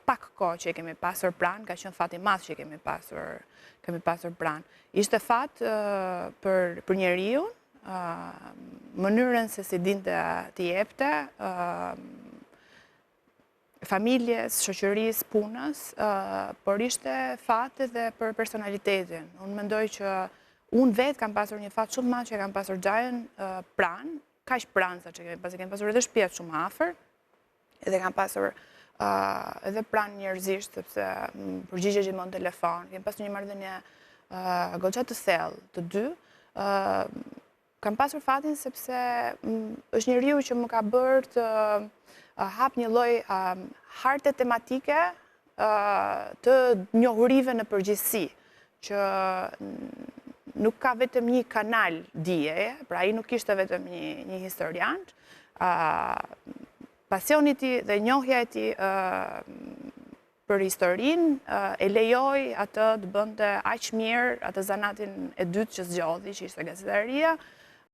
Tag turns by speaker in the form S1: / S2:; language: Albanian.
S1: pak kohë që kemi pasur pranë, ka qenë fat i madh që kemi pasur pranë. Ishte fat për njeriu, mënyrën se si dinte t'i jepte, familjes, shoqërisë, punës, por ishte fat edhe për personalitetin. Unë mendoj që unë vetë kam pasur një fat shumë madh që kam pasur Xhajën pranë, kaq pranë sa që kemi pasur edhe shtëpiat shumë afër, edhe kam pasur edhe pranë njerëzisht, sepse përgjigje gjithmonë telefon, kemi pasur një marrëdhënie goxha të thellë të dy. Kam pasur fatin sepse është njeriu që më ka bërë të hap një lloj harte tematike të njohurive në përgjithësi, që nuk ka vetëm një kanal dije, pra ai nuk ishte vetëm një historian, pasioni i tij dhe njohja e tij për historinë e lejoi atë të bënte aq mirë atë zanatin e dytë që zgjodhi, që ishte gazetaria,